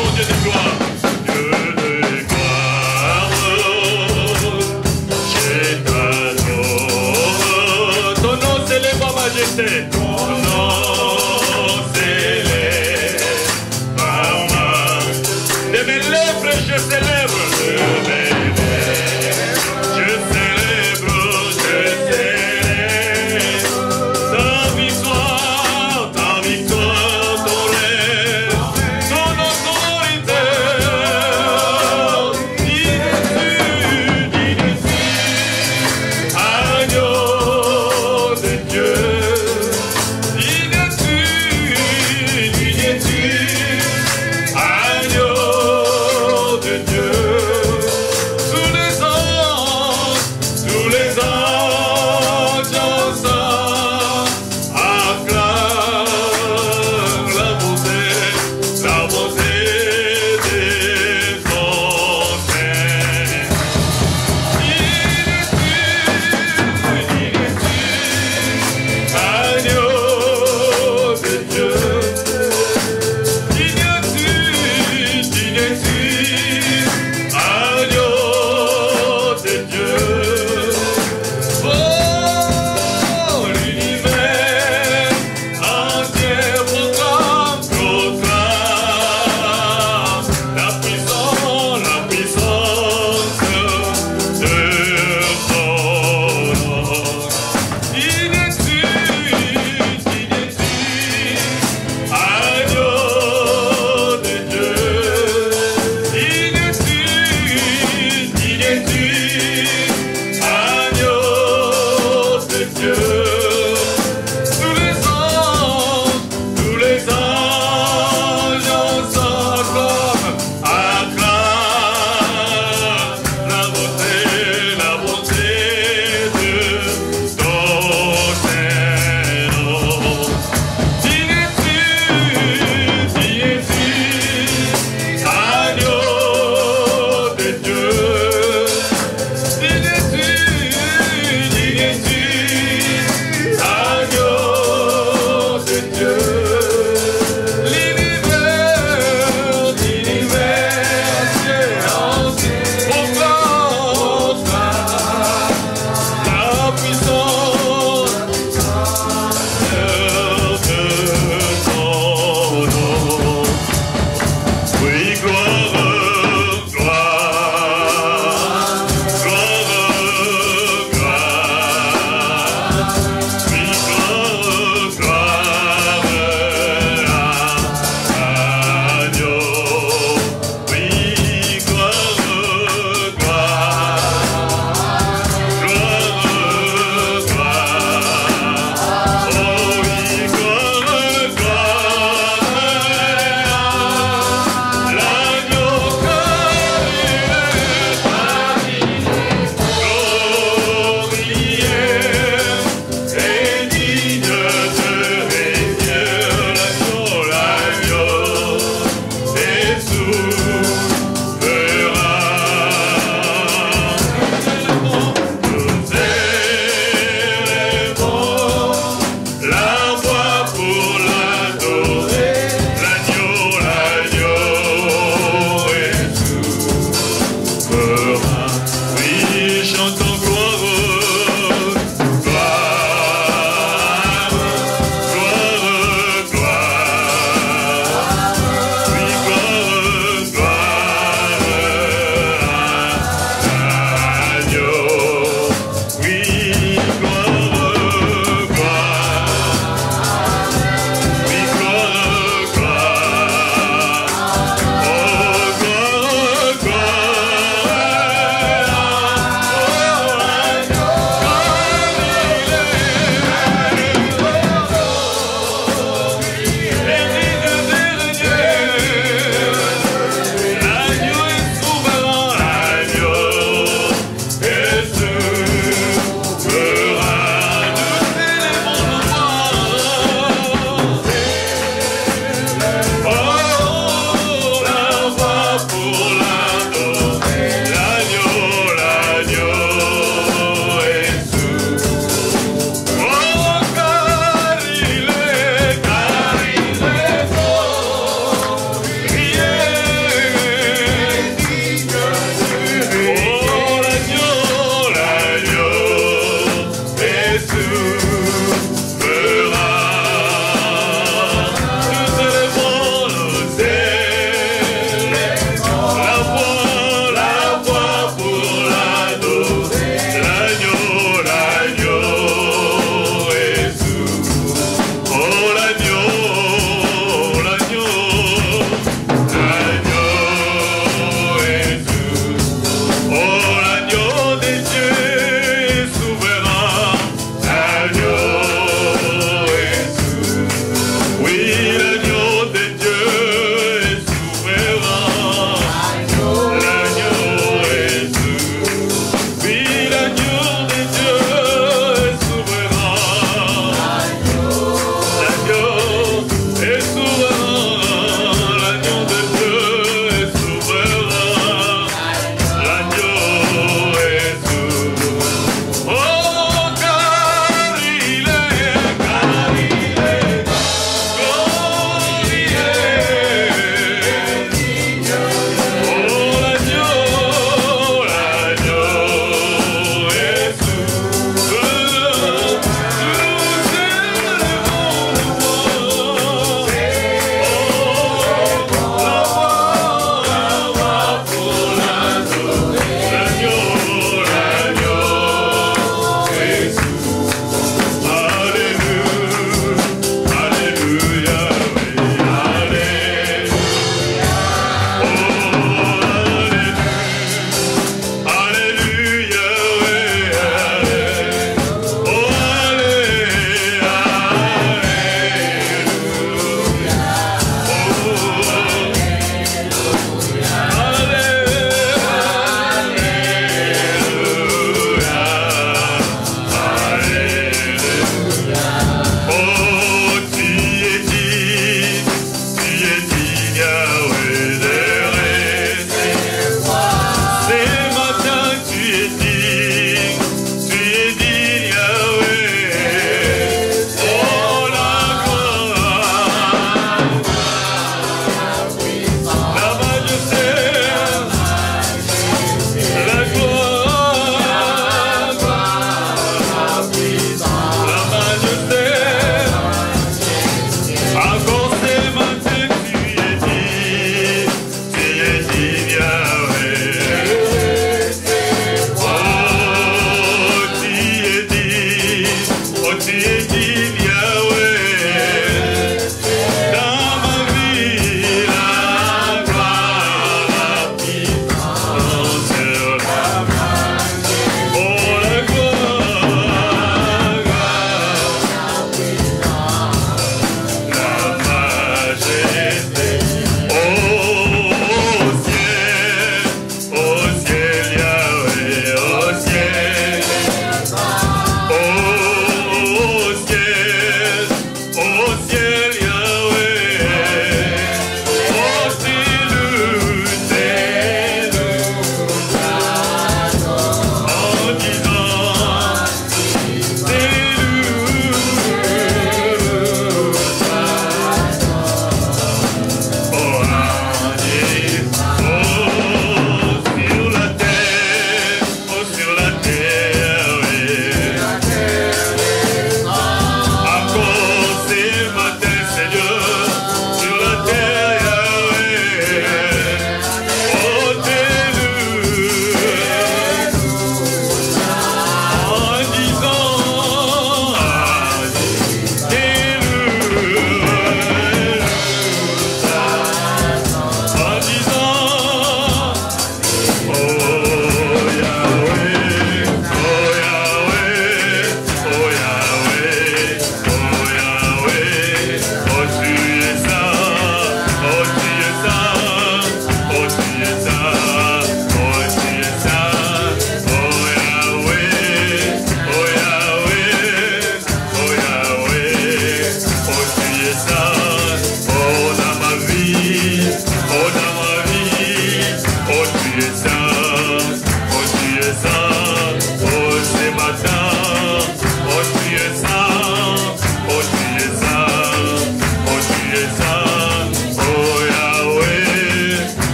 encore Dieu de gloire. Dieu de gloire, je t'adore. Ton nom s'élève en majesté. Ton nom s'élève en majesté. De mes lèvres je célèbre. De mes lèvres je célèbre, je célèbre ta victoire, ton règne, ton autorité.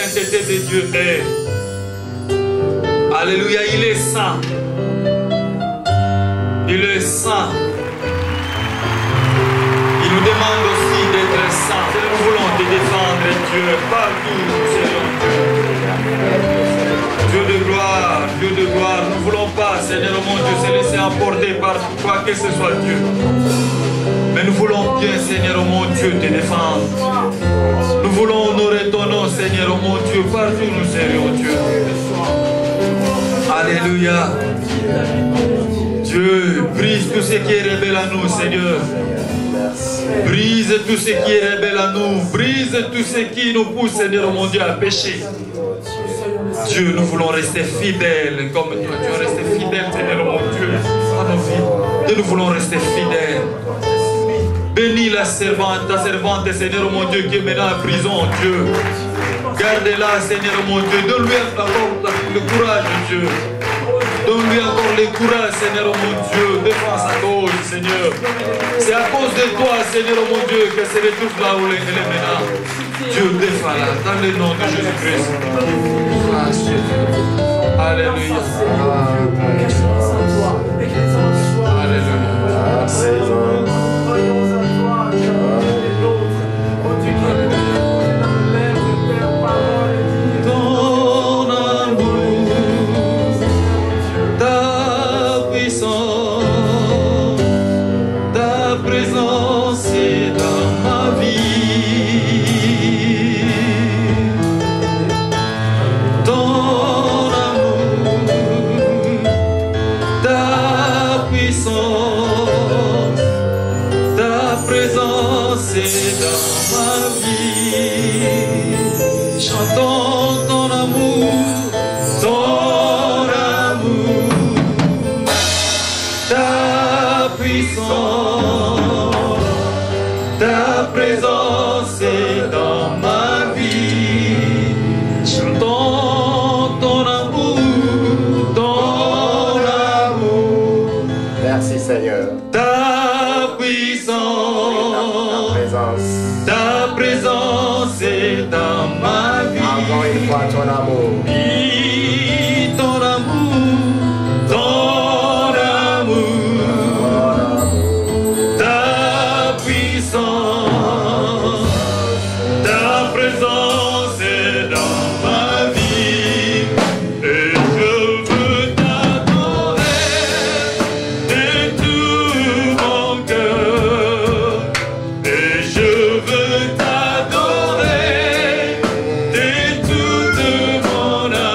sainteté de Dieu est. Alléluia, il est saint. Il est saint. Il nous demande aussi d'être saint. Nous voulons te défendre, Dieu, partout, Seigneur Dieu. Dieu de gloire, Dieu de gloire. Nous ne voulons pas, Seigneur mon Dieu, se laisser emporter par quoi que ce soit, Dieu. Mais nous voulons bien, Seigneur mon Dieu, te défendre. Nous voulons honorer ton nom, Seigneur mon Dieu, partout nous serions, Dieu. Alléluia. Dieu, brise tout ce qui est rebelle à nous, Seigneur. Brise tout ce qui est rebelle à nous. Brise tout ce qui nous pousse, Seigneur mon Dieu, à pécher. Dieu, nous voulons rester fidèles comme toi. Tu es resté fidèle, Seigneur mon Dieu, à nos vies. Et nous voulons rester fidèles. Bénis la servante, ta servante, Seigneur mon Dieu, qui est maintenant en prison, Dieu. Garde-la, Seigneur mon Dieu. Donne-lui encore le courage, Dieu. Donne-lui encore le courage, Seigneur mon Dieu. Défends sa cause, Seigneur. C'est à cause de toi, Seigneur mon Dieu, que se retrouve là où elle est maintenant. Dieu, défends-la dans le nom de Jésus-Christ. Alléluia. Je veux t'adorer de toute mon âme.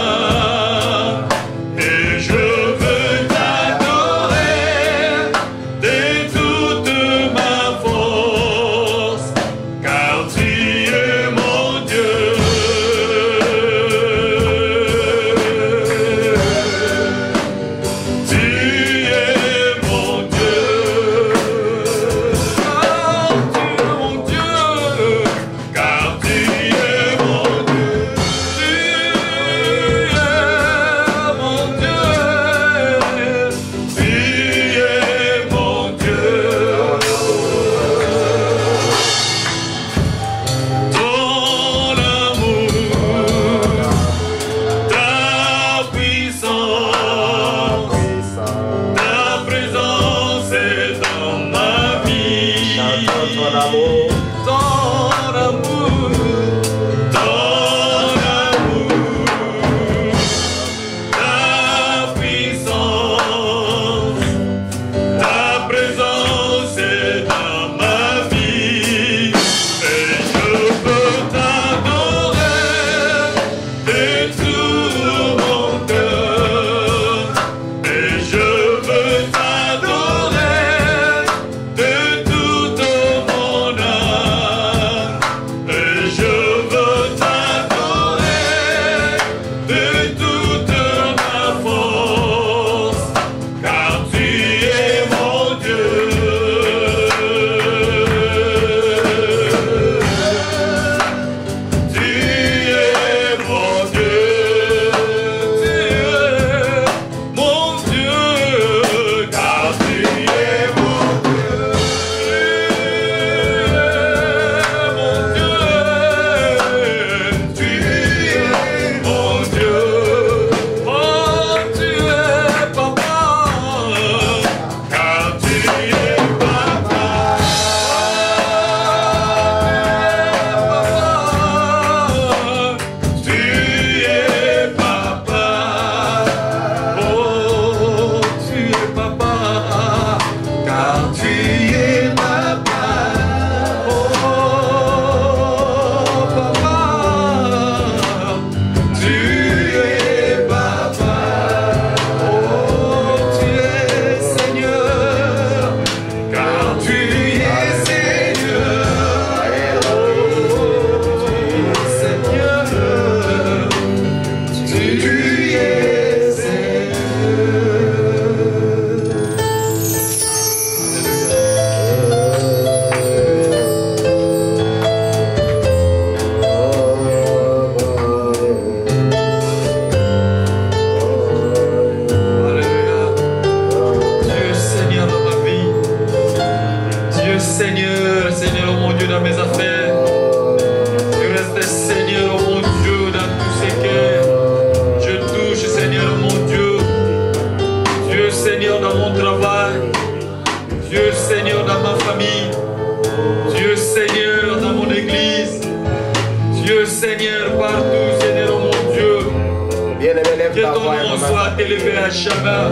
Que ton nom soit élevé à jamais.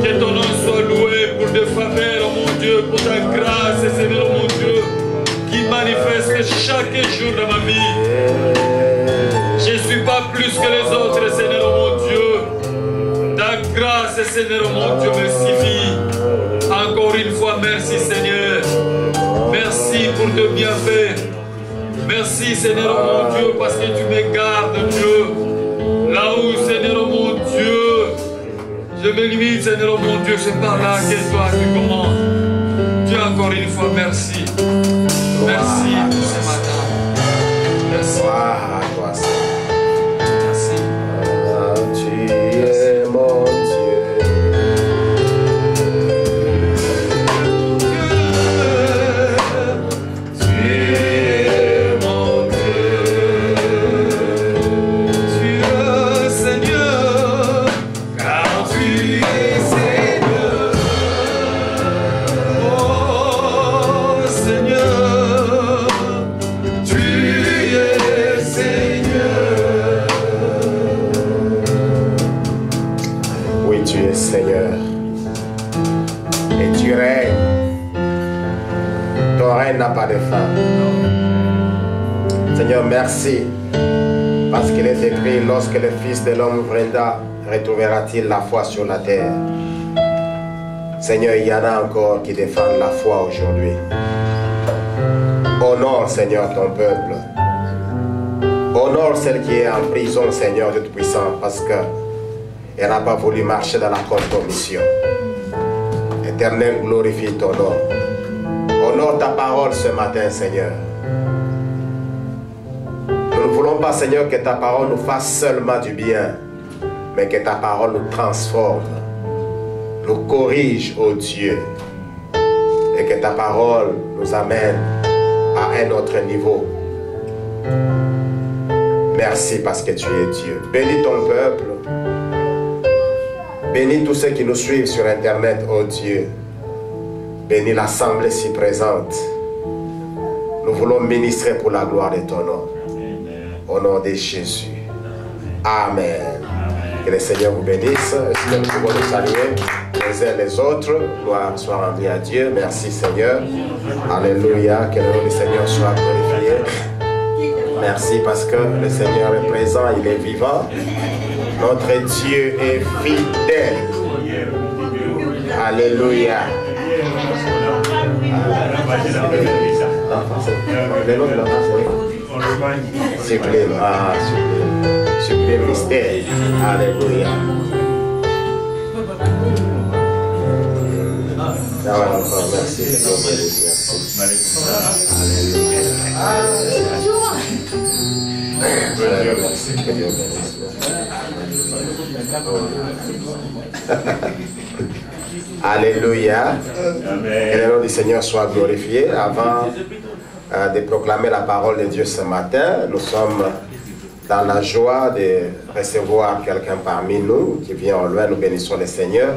Que ton nom soit loué pour des faveurs, oh mon Dieu, pour ta grâce, Seigneur, oh mon Dieu, qui manifeste chaque jour dans ma vie. Je ne suis pas plus que les autres, Seigneur, oh mon Dieu. Ta grâce, Seigneur, oh mon Dieu, me suffit. Encore une fois, merci, Seigneur. Merci pour tes bienfaits. Merci, Seigneur, oh mon Dieu, parce que tu me gardes, Dieu. Là où, Seigneur, oh mon Dieu, je me limite, Seigneur, oh mon Dieu, c'est par là que toi tu commandes. Dieu, encore une fois, merci. Merci pour ce matin. Merci. Merci. Tu es mon Dieu. Tu es mon Dieu. Tu es Seigneur. Car tu es Seigneur. Oh Seigneur. Tu es Seigneur. Oui, tu es Seigneur. Et tu règnes. Ton règne n'a pas de fin. Seigneur, merci. Parce qu'il est écrit, lorsque le Fils de l'homme viendra, retrouvera-t-il la foi sur la terre. Seigneur, il y en a encore qui défendent la foi aujourd'hui. Honore, Seigneur, ton peuple. Honore celle qui est en prison, Seigneur Dieu Tout-Puissant, parce qu'elle n'a pas voulu marcher dans la compromission. Éternel, glorifie ton nom. Honore ta parole ce matin, Seigneur. Nous ne voulons pas, Seigneur, que ta parole nous fasse seulement du bien, mais que ta parole nous transforme, nous corrige, ô Dieu, et que ta parole nous amène à un autre niveau. Merci parce que tu es Dieu. Bénis ton peuple. Bénis tous ceux qui nous suivent sur Internet, ô Dieu. Bénis l'assemblée si présente. Nous voulons ministrer pour la gloire de ton nom. Au nom de Jésus. Amen. Que le Seigneur vous bénisse. Est-ce que nous pouvons nous saluer les uns les autres? Gloire soit rendue à Dieu. Merci Seigneur. Alléluia. Que le nom du Seigneur soit glorifié. Merci parce que le Seigneur est présent, il est vivant. Notre Dieu est fidèle. Alléluia. Sublime. Ah, sublime. Sublime mystère. Alléluia. Encore, merci. Merci. Que Dieu bénisse. Alléluia. Que le nom du Seigneur soit glorifié. Avant de proclamer la parole de Dieu ce matin, nous sommes dans la joie de recevoir quelqu'un parmi nous qui vient en loin. Nous bénissons le Seigneur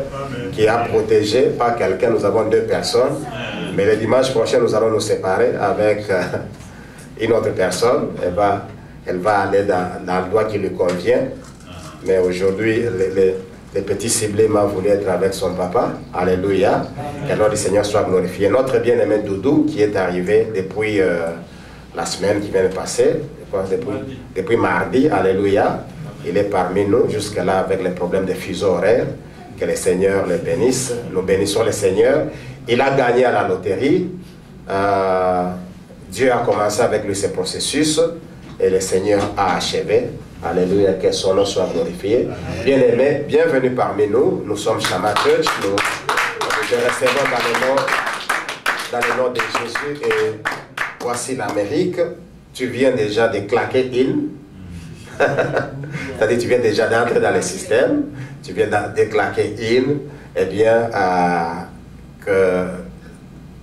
qui a protégé, pas quelqu'un, nous avons deux personnes, mais le dimanche prochain nous allons nous séparer avec une autre personne. Elle va aller dans le doigt qui lui convient, mais aujourd'hui le petit ciblé m'a voulu être avec son papa. Alléluia. Que le nom du Seigneur soit glorifié. Notre bien-aimé Doudou qui est arrivé depuis la semaine qui vient de passer, depuis mardi. Alléluia. Il est parmi nous jusque-là avec les problèmes de fuseau horaire. Que le Seigneur le bénisse. Nous bénissons le Seigneur. Il a gagné à la loterie. Dieu a commencé avec lui ce processus et le Seigneur a achevé. Alléluia, que son nom soit glorifié. Bien-aimés, bienvenue parmi nous. Nous sommes Shama Church. Nous te recevons dans le nom de Jésus. Et voici l'Amérique. Tu viens déjà de claquer in. C'est-à-dire, tu viens déjà d'entrer dans le système. Tu viens de claquer in. Eh bien, que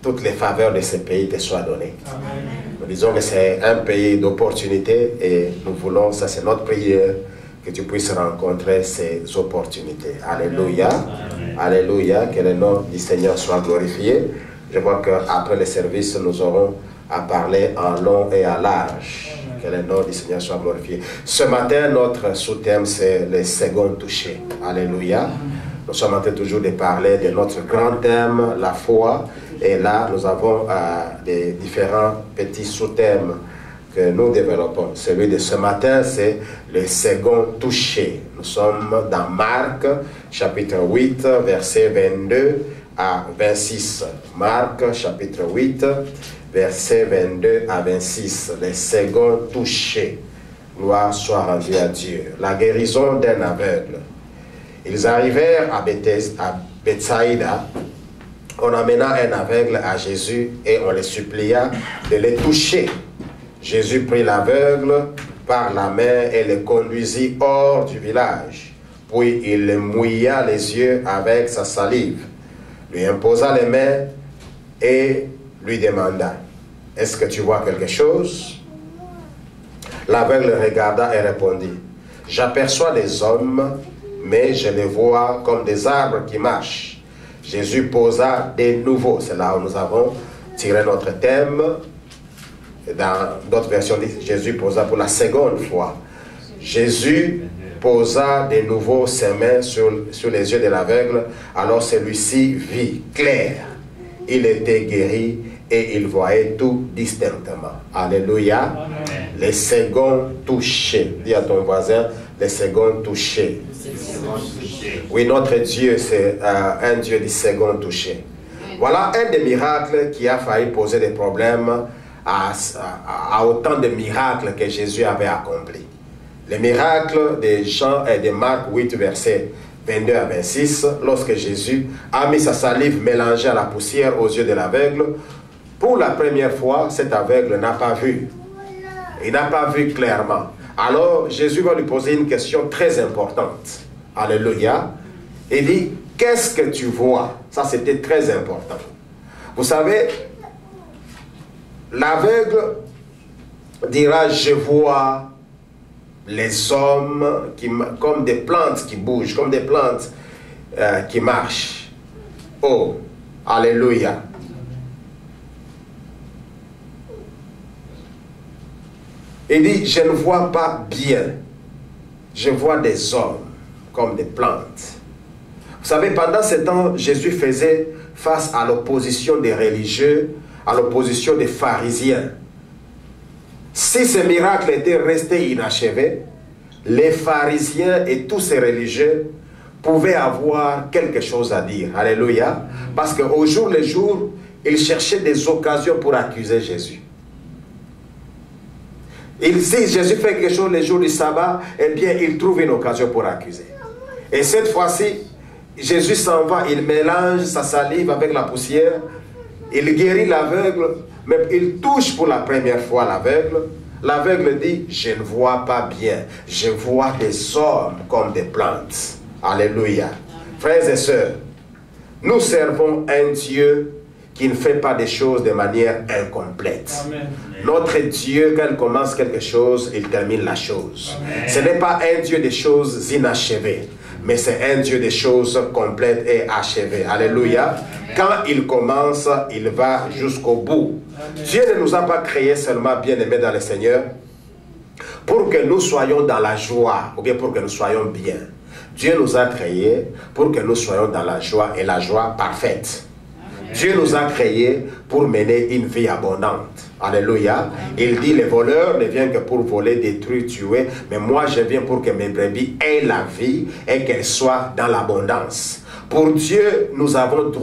toutes les faveurs de ce pays te soient données. Nous disons que c'est un pays d'opportunités et nous voulons, ça c'est notre prière, que tu puisses rencontrer ces opportunités. Alléluia. Alléluia. Que le nom du Seigneur soit glorifié. Je vois qu'après le service, nous aurons à parler en long et en large. Que le nom du Seigneur soit glorifié. Ce matin, notre sous-thème, c'est le second toucher. Alléluia. Nous sommes en train toujours de parler de notre grand thème, la foi. Et là, nous avons des différents petits sous-thèmes que nous développons. Celui de ce matin, c'est le second toucher. Nous sommes dans Marc, chapitre 8, versets 22 à 26. Marc, chapitre 8, versets 22 à 26. Le second toucher. Gloire soit rendue à Dieu. La guérison d'un aveugle. Ils arrivèrent à Bethsaïda. On amena un aveugle à Jésus et on le supplia de le toucher. Jésus prit l'aveugle par la main et le conduisit hors du village. Puis il le mouilla les yeux avec sa salive, lui imposa les mains et lui demanda: « Est-ce que tu vois quelque chose ?» L'aveugle regarda et répondit: « J'aperçois des hommes, mais je les vois comme des arbres qui marchent. » Jésus posa de nouveau, c'est là où nous avons tiré notre thème. Dans d'autres versions, Jésus posa pour la seconde fois. Jésus posa de nouveau ses mains sur les yeux de l'aveugle, alors celui-ci vit clair. Il était guéri et il voyait tout distinctement. Alléluia. Amen. Le second toucher. Dis à ton voisin, le second toucher. Oui, notre Dieu, c'est un Dieu du second toucher. Voilà un des miracles qui a failli poser des problèmes à autant de miracles que Jésus avait accomplis. Les miracles de Jean et de Marc 8, versets 22 à 26, lorsque Jésus a mis sa salive mélangée à la poussière aux yeux de l'aveugle, pour la première fois, cet aveugle n'a pas vu. Il n'a pas vu clairement. Alors, Jésus va lui poser une question très importante. Alléluia. Il dit, qu'est-ce que tu vois? Ça, c'était très important. Vous savez, l'aveugle dira, je vois les hommes comme des plantes qui bougent, comme des plantes qui marchent. Oh, alléluia. Il dit, je ne vois pas bien. Je vois des hommes comme des plantes. Vous savez, pendant ce temps, Jésus faisait face à l'opposition des religieux, à l'opposition des pharisiens. Si ce miracle était resté inachevé, les pharisiens et tous ces religieux pouvaient avoir quelque chose à dire. Alléluia. Parce qu'au jour le jour, ils cherchaient des occasions pour accuser Jésus. Si Jésus fait quelque chose le jour du sabbat, eh bien, il trouve une occasion pour accuser. Et cette fois-ci, Jésus s'en va, il mélange sa salive avec la poussière, il guérit l'aveugle, mais il touche pour la première fois l'aveugle. L'aveugle dit, je ne vois pas bien, je vois des hommes comme des plantes. Alléluia. Frères et sœurs, nous servons un Dieu qui ne fait pas des choses de manière incomplète. Amen. Notre Dieu, quand il commence quelque chose, il termine la chose. Amen. Ce n'est pas un Dieu des choses inachevées, mais c'est un Dieu des choses complètes et achevées. Alléluia. Amen. Quand il commence, il va jusqu'au bout. Amen. Dieu ne nous a pas créés seulement bien-aimés dans le Seigneur pour que nous soyons dans la joie, ou bien pour que nous soyons bien. Dieu nous a créés pour que nous soyons dans la joie, et la joie parfaite. Dieu nous a créés pour mener une vie abondante. Alléluia. Il dit, les voleurs ne viennent que pour voler, détruire, tuer. Mais moi, je viens pour que mes brebis aient la vie et qu'elles soient dans l'abondance. Pour Dieu,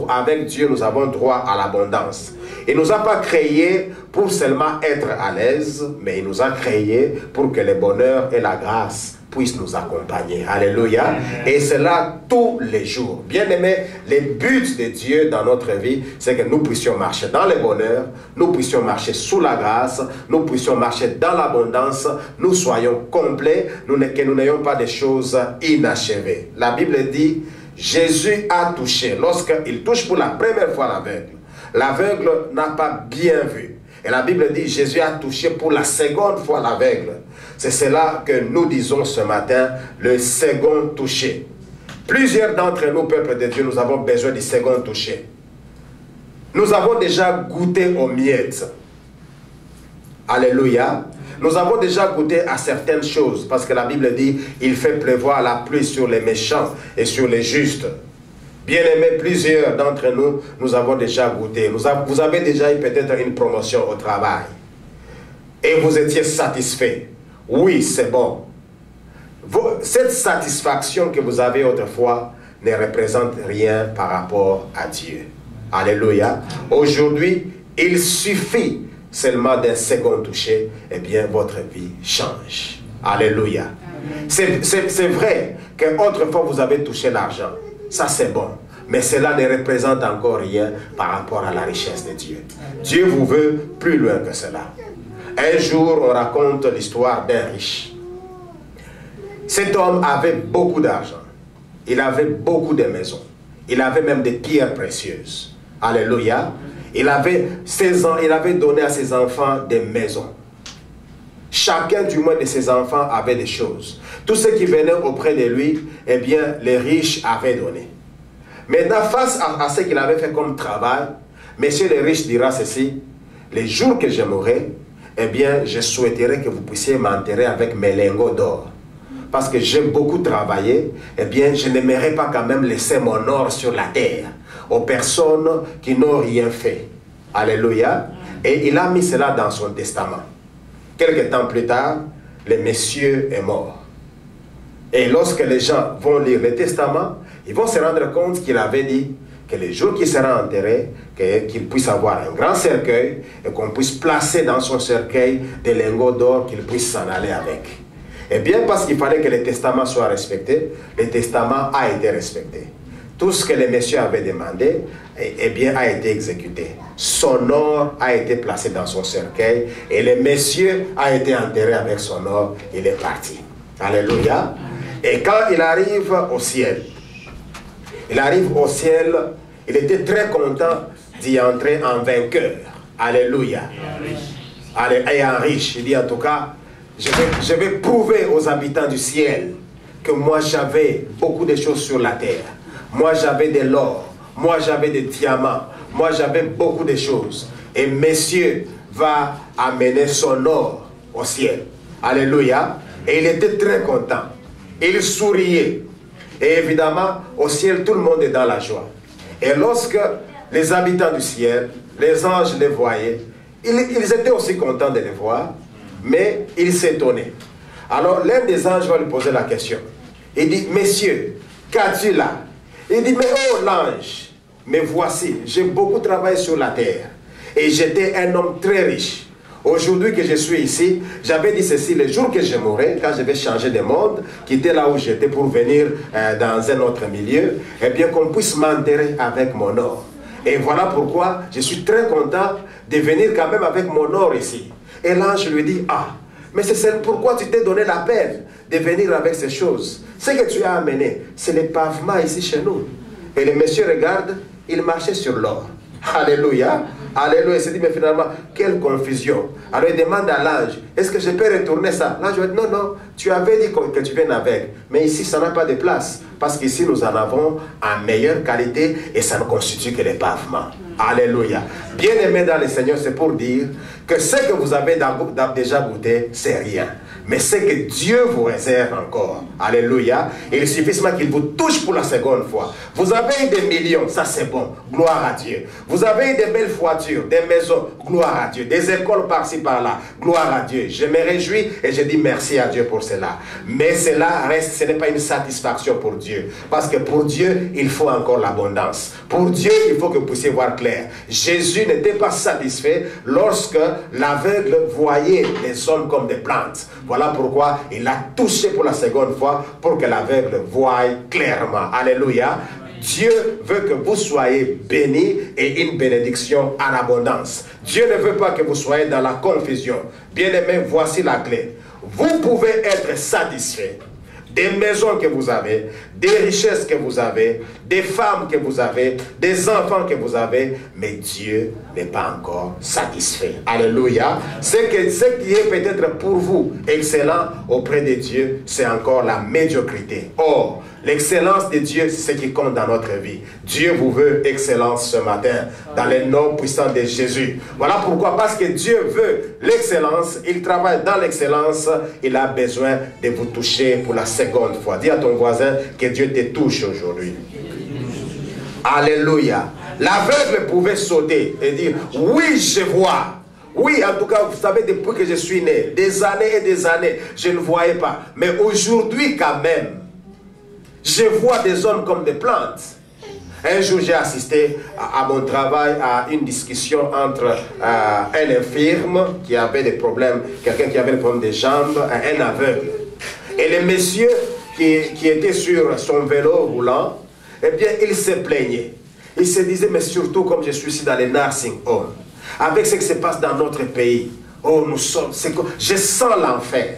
avec Dieu, nous avons droit à l'abondance. Il ne nous a pas créés pour seulement être à l'aise, mais il nous a créés pour que le bonheur et la grâce puisse nous accompagner. Alléluia. Et c'est là tous les jours. Bien-aimés, le but de Dieu dans notre vie, c'est que nous puissions marcher dans le bonheur, nous puissions marcher sous la grâce, nous puissions marcher dans l'abondance, nous soyons complets, que nous n'ayons pas des choses inachevées. La Bible dit, Jésus a touché. Lorsqu'il touche pour la première fois l'aveugle, l'aveugle n'a pas bien vu. Et la Bible dit, Jésus a touché pour la seconde fois l'aveugle. C'est cela que nous disons ce matin, le second toucher. Plusieurs d'entre nous, peuple de Dieu, nous avons besoin du second toucher. Nous avons déjà goûté aux miettes. Alléluia. Nous avons déjà goûté à certaines choses, parce que la Bible dit, il fait pleuvoir la pluie sur les méchants et sur les justes. Bien-aimés, plusieurs d'entre nous, nous avons déjà goûté. Vous avez déjà eu peut-être une promotion au travail. Et vous étiez satisfait. Oui, c'est bon. Cette satisfaction que vous avez autrefois ne représente rien par rapport à Dieu. Alléluia. Aujourd'hui, il suffit seulement d'un second toucher, et bien votre vie change. Alléluia. C'est vrai qu'autrefois vous avez touché l'argent. Ça c'est bon. Mais cela ne représente encore rien par rapport à la richesse de Dieu. Dieu vous veut plus loin que cela. Un jour, on raconte l'histoire d'un riche. Cet homme avait beaucoup d'argent. Il avait beaucoup de maisons. Il avait même des pierres précieuses. Alléluia. Il avait donné à ses enfants des maisons. Chacun du moins de ses enfants avait des choses. Tous ceux qui venaient auprès de lui, eh bien, les riches avaient donné. Maintenant, face à ce qu'il avait fait comme travail, monsieur le riche dira ceci: les jours que je mourrai, eh bien, je souhaiterais que vous puissiez m'enterrer avec mes lingots d'or. Parce que j'ai beaucoup travaillé, eh bien, je n'aimerais pas quand même laisser mon or sur la terre aux personnes qui n'ont rien fait. Alléluia. Et il a mis cela dans son testament. Quelque temps plus tard, le monsieur est mort. Et lorsque les gens vont lire le testament, ils vont se rendre compte qu'il avait dit que les jours qu'il sera enterré, qu'il puisse avoir un grand cercueil et qu'on puisse placer dans son cercueil des lingots d'or qu'il puisse s'en aller avec. Et bien parce qu'il fallait que le testament soit respecté, le testament a été respecté. Tout ce que les messieurs avaient demandé, eh bien, a été exécuté. Son or a été placé dans son cercueil et le monsieur a été enterré avec son or. Il est parti. Alléluia. Et quand il arrive au ciel, il était très content d'y entrer en vainqueur. Alléluia. Et en riche. Il dit en tout cas, je vais prouver aux habitants du ciel que moi j'avais beaucoup de choses sur la terre. Moi j'avais de l'or, moi j'avais des diamants, moi j'avais beaucoup de choses. Et monsieur va amener son or au ciel. Alléluia. Et il était très content. Il souriait. Et évidemment, au ciel, tout le monde est dans la joie. Et lorsque les habitants du ciel, les anges les voyaient, ils étaient aussi contents de les voir, mais ils s'étonnaient. Alors l'un des anges va lui poser la question. Il dit, messieurs, qu'as-tu là? Il dit, mais oh l'ange, mais voici, j'ai beaucoup travaillé sur la terre. Et j'étais un homme très riche. Aujourd'hui que je suis ici, j'avais dit ceci, le jour que je mourrai, quand je vais changer de monde, quitter là où j'étais pour venir dans un autre milieu, eh bien qu'on puisse m'enterrer avec mon or. Et voilà pourquoi je suis très content de venir quand même avec mon or ici. Et l'ange lui dit, ah, mais c'est pourquoi tu t'es donné la peine de venir avec ces choses. Ce que tu as amené, c'est les pavements ici chez nous. Et le monsieur regarde, il marchait sur l'or. Alléluia. Alléluia. Il s'est dit, mais finalement, quelle confusion. Alors il demande à l'ange, est-ce que je peux retourner ça? L'ange dit, non, non, tu avais dit que tu viennes avec. Mais ici, ça n'a pas de place. Parce qu'ici, nous en avons en meilleure qualité et ça ne constitue que les pavements. Alléluia. Bien-aimés dans le Seigneur, c'est pour dire que ce que vous avez déjà goûté, c'est rien. Mais ce que Dieu vous réserve encore. Alléluia. Il suffit seulement qu'il vous touche pour la seconde fois. Vous avez des millions, ça c'est bon. Gloire à Dieu. Vous avez des belles voitures, des maisons, gloire à Dieu. Des écoles par-ci par-là, gloire à Dieu. Je me réjouis et je dis merci à Dieu pour cela. Mais cela reste, ce n'est pas une satisfaction pour Dieu. Parce que pour Dieu, il faut encore l'abondance. Pour Dieu, il faut que vous puissiez voir clair. Jésus n'était pas satisfait lorsque l'aveugle voyait les hommes comme des plantes. Voilà pourquoi il a touché pour la seconde fois pour que l'aveugle voie clairement. Alléluia. Dieu veut que vous soyez bénis et une bénédiction en abondance. Dieu ne veut pas que vous soyez dans la confusion. Bien-aimés, voici la clé. Vous pouvez être satisfait des maisons que vous avez, des richesses que vous avez, des femmes que vous avez, des enfants que vous avez, mais Dieu n'est pas encore satisfait. Alléluia. Ce qui est peut-être pour vous excellent auprès de Dieu, c'est encore la médiocrité. Or, l'excellence de Dieu, c'est ce qui compte dans notre vie. Dieu vous veut excellence ce matin, dans le nom puissant de Jésus. Voilà pourquoi, parce que Dieu veut l'excellence, il travaille dans l'excellence, il a besoin de vous toucher pour la seconde fois. Dis à ton voisin que Dieu te touche aujourd'hui. Alléluia. L'aveugle pouvait sauter et dire, oui, je vois. Oui, en tout cas, vous savez, depuis que je suis né, des années et des années, je ne voyais pas. Mais aujourd'hui, quand même, je vois des hommes comme des plantes. Un jour, j'ai assisté à mon travail à une discussion entre un infirme qui avait des problèmes, quelqu'un qui avait des problèmes des jambes, un aveugle. Et le monsieur qui était sur son vélo roulant, eh bien, il se plaignait. Il se disait, mais surtout comme je suis ici dans les nursing homes, avec ce qui se passe dans notre pays, oh, nous sommes, je sens l'enfer.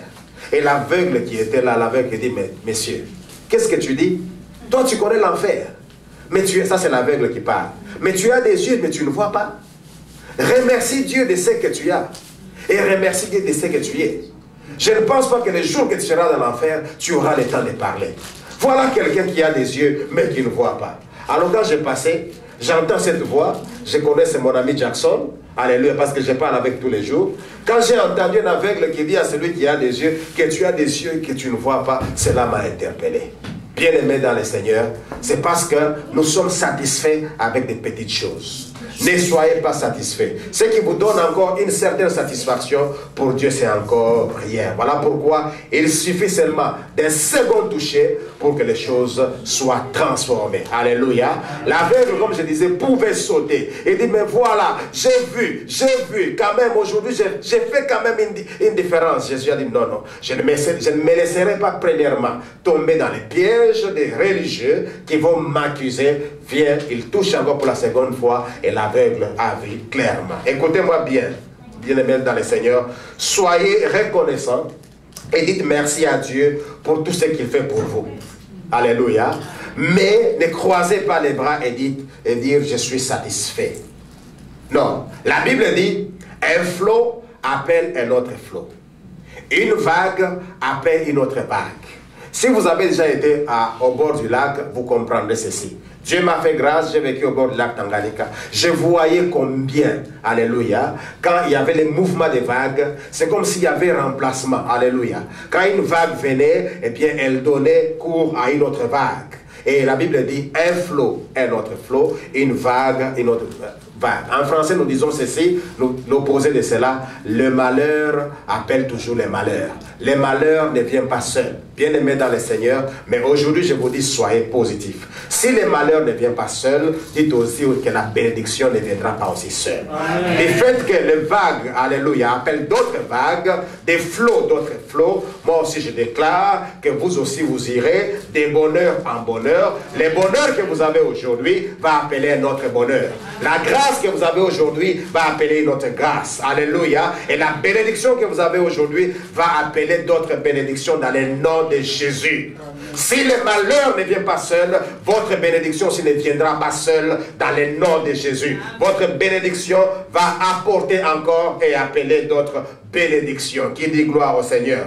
Et l'aveugle qui était là, l'aveugle dit, mais messieurs, qu'est-ce que tu dis? Toi, tu connais l'enfer. Mais ça, c'est l'aveugle qui parle. Mais tu as des yeux, mais tu ne vois pas. Remercie Dieu de ce que tu as. Et remercie Dieu de ce que tu es. Je ne pense pas que le jour que tu seras dans l'enfer, tu auras le temps de parler. Voilà quelqu'un qui a des yeux, mais qui ne voit pas. Alors quand j'ai passé, j'entends cette voix. Je connais, c'est mon ami Jackson. Alléluia, parce que je parle avec tous les jours. Quand j'ai entendu un aveugle qui dit à celui qui a des yeux, que tu as des yeux que tu ne vois pas, cela m'a interpellé. Bien-aimés dans le Seigneur, c'est parce que nous sommes satisfaits avec des petites choses. Ne soyez pas satisfaits. Ce qui vous donne encore une certaine satisfaction, pour Dieu, c'est encore rien. Voilà pourquoi il suffit seulement d'un second toucher pour que les choses soient transformées. Alléluia. L'aveugle, comme je disais, pouvait sauter. Il dit, mais voilà, j'ai vu, quand même, aujourd'hui, j'ai fait quand même une différence. Jésus a dit, non, non, je ne me laisserai pas premièrement tomber dans les pièges des religieux qui vont m'accuser. Viens, il touche encore pour la seconde fois et l'aveugle a vu clairement. Écoutez-moi bien, bien-aimés dans le Seigneur, soyez reconnaissants et dites merci à Dieu pour tout ce qu'il fait pour vous. Alléluia. Mais ne croisez pas les bras et dire je suis satisfait. Non, la Bible dit un flot appelle un autre flot. Une vague appelle une autre vague. Si vous avez déjà été au bord du lac, vous comprendrez ceci. Dieu m'a fait grâce, j'ai vécu au bord du lac Tanganyika. Je voyais combien, alléluia, quand il y avait les mouvements des vagues, c'est comme s'il y avait un remplacement, alléluia. Quand une vague venait, eh bien, elle donnait cours à une autre vague. Et la Bible dit, un flot, un autre flot, une vague, une autre vague. En français, nous disons ceci, l'opposé de cela, le malheur appelle toujours le malheur. Le malheur ne vient pas seul. Bien-aimés dans le Seigneur, mais aujourd'hui, je vous dis, soyez positifs. Si le malheur ne vient pas seul, dites aussi que la bénédiction ne viendra pas aussi seule. Le fait que les vagues, alléluia, appellent d'autres vagues, des flots, d'autres flots, moi aussi je déclare que vous aussi vous irez de bonheur en bonheur. Le bonheur que vous avez aujourd'hui va appeler un autre bonheur. La grâce que vous avez aujourd'hui va appeler une autre grâce. Alléluia. Et la bénédiction que vous avez aujourd'hui va appeler d'autres bénédictions dans le nom de Jésus. Si le malheur ne vient pas seul, votre bénédiction ne viendra pas seule dans le nom de Jésus. Votre bénédiction va apporter encore et appeler d'autres bénédictions. Qui dit gloire au Seigneur?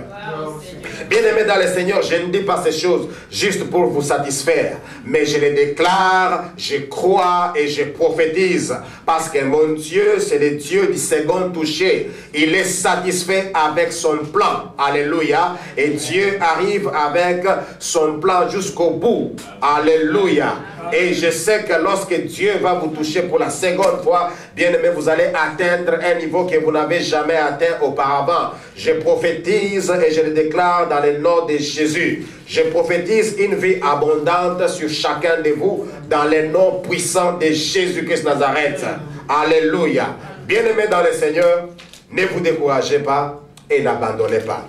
Bien-aimés dans le Seigneur, je ne dis pas ces choses juste pour vous satisfaire, mais je les déclare, je crois et je prophétise, parce que mon Dieu, c'est le Dieu du second toucher. Il est satisfait avec son plan. Alléluia. Et Dieu arrive avec son plan jusqu'au bout. Alléluia. Et je sais que lorsque Dieu va vous toucher pour la seconde fois, bien aimé, vous allez atteindre un niveau que vous n'avez jamais atteint auparavant. Je prophétise et je le déclare dans le nom de Jésus. Je prophétise une vie abondante sur chacun de vous dans le nom puissant de Jésus-Christ Nazareth. Alléluia. Bien aimé dans le Seigneur, ne vous découragez pas et n'abandonnez pas.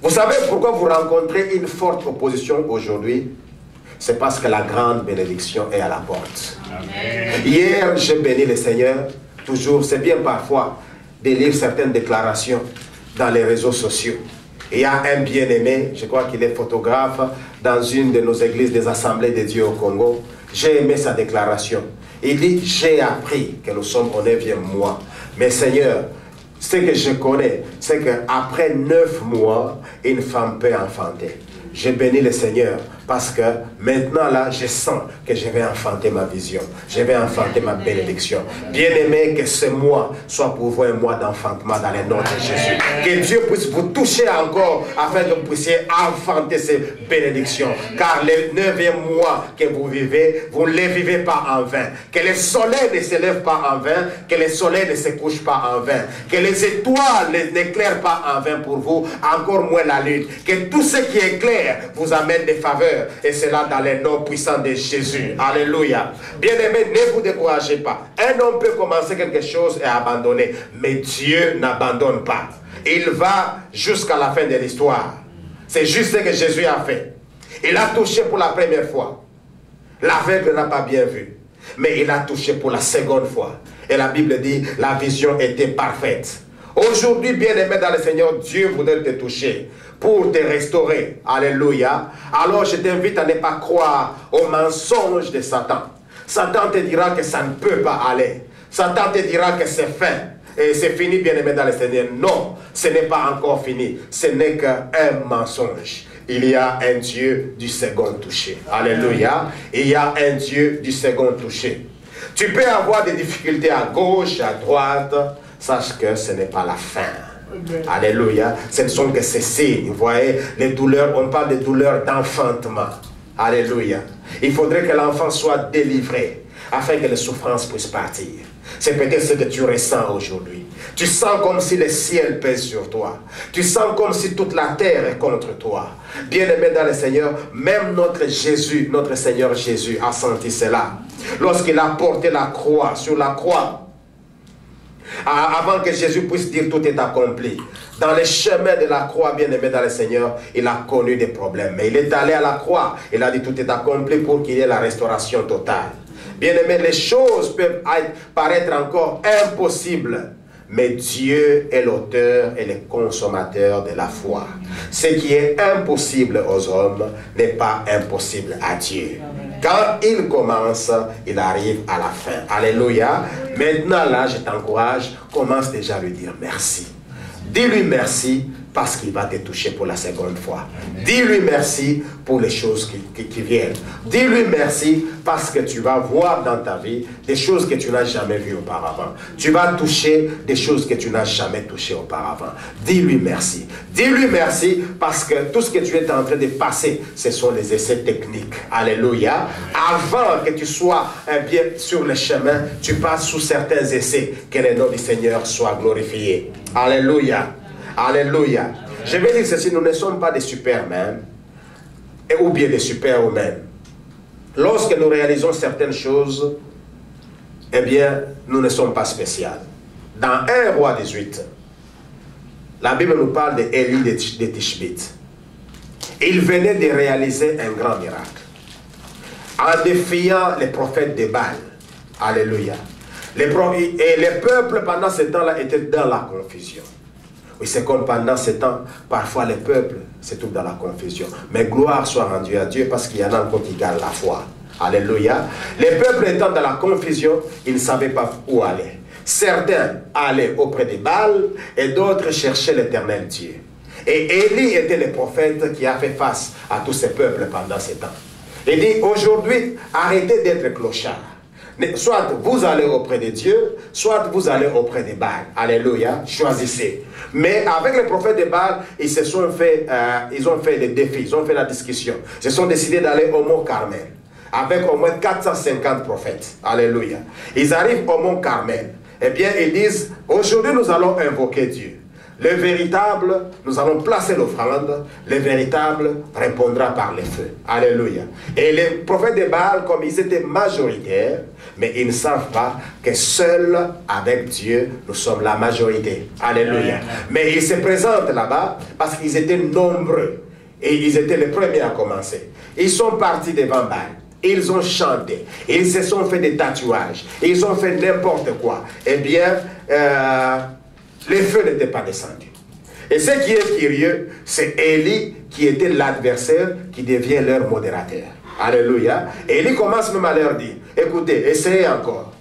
Vous savez pourquoi vous rencontrez une forte opposition aujourd'hui? C'est parce que la grande bénédiction est à la porte. Amen. Hier, j'ai béni le Seigneur. Toujours, c'est bien parfois de lire certaines déclarations dans les réseaux sociaux. Il y a un bien-aimé, je crois qu'il est photographe dans une de nos églises des Assemblées de Dieu au Congo. J'ai aimé sa déclaration. Il dit, j'ai appris que nous sommes au 9e mois. Mais Seigneur, ce que je connais, c'est qu'après 9 mois, une femme peut enfanter. Je bénis le Seigneur parce que maintenant là, je sens que je vais enfanter ma vision. Je vais enfanter ma bénédiction. Bien-aimé, que ce mois soit pour vous un mois d'enfantement dans le nom de Jésus. Que Dieu puisse vous toucher encore afin que vous puissiez enfanter ces bénédictions. Car le 9e mois que vous vivez, vous ne les vivez pas en vain. Que le soleil ne se lève pas en vain. Que le soleil ne se couche pas en vain. Que les étoiles n'éclairent pas en vain pour vous. Encore moins la lune. Que tout ce qui éclaire vous amène des faveurs, et cela dans le nom puissant de Jésus. Alléluia. Bien-aimés, ne vous découragez pas. Un homme peut commencer quelque chose et abandonner, mais Dieu n'abandonne pas. Il va jusqu'à la fin de l'histoire. C'est juste ce que Jésus a fait. Il a touché pour la première fois. L'aveugle n'a pas bien vu, mais il a touché pour la seconde fois. Et la Bible dit, la vision était parfaite. Aujourd'hui, bien-aimé dans le Seigneur, Dieu voudrait te toucher pour te restaurer. Alléluia. Alors je t'invite à ne pas croire aux mensonges de Satan. Satan te dira que ça ne peut pas aller. Satan te dira que c'est fin. Et c'est fini, bien-aimé dans le Seigneur. Non, ce n'est pas encore fini. Ce n'est qu'un mensonge. Il y a un Dieu du second touché. Alléluia. Il y a un Dieu du second touché. Tu peux avoir des difficultés à gauche, à droite. Sache que ce n'est pas la fin. Alléluia. Ce ne sont que ces signes. Vous voyez, les douleurs, on parle de douleurs d'enfantement. Alléluia. Il faudrait que l'enfant soit délivré afin que les souffrances puissent partir. C'est peut-être ce que tu ressens aujourd'hui. Tu sens comme si le ciel pèse sur toi. Tu sens comme si toute la terre est contre toi. Bien-aimé dans le Seigneur, même notre Jésus, notre Seigneur Jésus a senti cela. Lorsqu'il a porté la croix, sur la croix, avant que Jésus puisse dire tout est accompli. Dans les chemins de la croix, bien-aimé dans le Seigneur, il a connu des problèmes. Mais il est allé à la croix. Il a dit tout est accompli pour qu'il y ait la restauration totale. Bien-aimé, les choses peuvent paraître encore impossibles. Mais Dieu est l'auteur et le consommateur de la foi. Ce qui est impossible aux hommes n'est pas impossible à Dieu. Quand il commence, il arrive à la fin. Alléluia. Maintenant là, je t'encourage, commence déjà à lui dire merci. Dis-lui merci parce qu'il va te toucher pour la seconde fois. Dis-lui merci pour les choses qui viennent. Dis-lui merci parce que tu vas voir dans ta vie des choses que tu n'as jamais vues auparavant. Tu vas toucher des choses que tu n'as jamais touchées auparavant. Dis-lui merci. Dis-lui merci parce que tout ce que tu es en train de passer, ce sont les essais techniques. Alléluia. Avant que tu sois bien sur le chemin, tu passes sous certains essais. Que le nom du Seigneur soit glorifié. Alléluia. Alléluia. Je vais dire ceci, nous ne sommes pas des supermen ou bien des superwomen. Lorsque nous réalisons certaines choses, eh bien, nous ne sommes pas spéciaux. Dans 1 Roi 18, la Bible nous parle d'Élie de Tishbite. Il venait de réaliser un grand miracle en défiant les prophètes de Baal. Alléluia. Et les peuples pendant ce temps-là étaient dans la confusion. Oui, c'est comme pendant ce temps, parfois les peuples se trouvent dans la confusion. Mais gloire soit rendue à Dieu parce qu'il y en a encore qui gardent la foi. Alléluia. Les peuples étant dans la confusion, ils ne savaient pas où aller. Certains allaient auprès des Baals et d'autres cherchaient l'éternel Dieu. Et Élie était le prophète qui a fait face à tous ces peuples pendant ce temps. Il dit, aujourd'hui, arrêtez d'être clochards. Soit vous allez auprès de Dieu, soit vous allez auprès des Baals. Alléluia, choisissez. Mais avec les prophètes de Baal, ils ont fait les défis, ils ont fait la discussion. Ils se sont décidés d'aller au mont Carmel, avec au moins 450 prophètes. Alléluia. Ils arrivent au mont Carmel. Eh bien, ils disent, aujourd'hui nous allons invoquer Dieu. Le véritable, nous allons placer l'offrande, le véritable répondra par le feu. Alléluia. Et les prophètes de Baal, comme ils étaient majoritaires, mais ils ne savent pas que seuls avec Dieu, nous sommes la majorité. Alléluia. Mais ils se présentent là-bas parce qu'ils étaient nombreux. Et ils étaient les premiers à commencer. Ils sont partis devant Baal. Ils ont chanté. Ils se sont fait des tatouages. Ils ont fait n'importe quoi. Eh bien, le feu n'était pas descendu. Et ce qui est curieux, c'est Élie qui était l'adversaire qui devient leur modérateur. Alléluia. Et Élie commence même à leur dire, écoutez, essayez encore.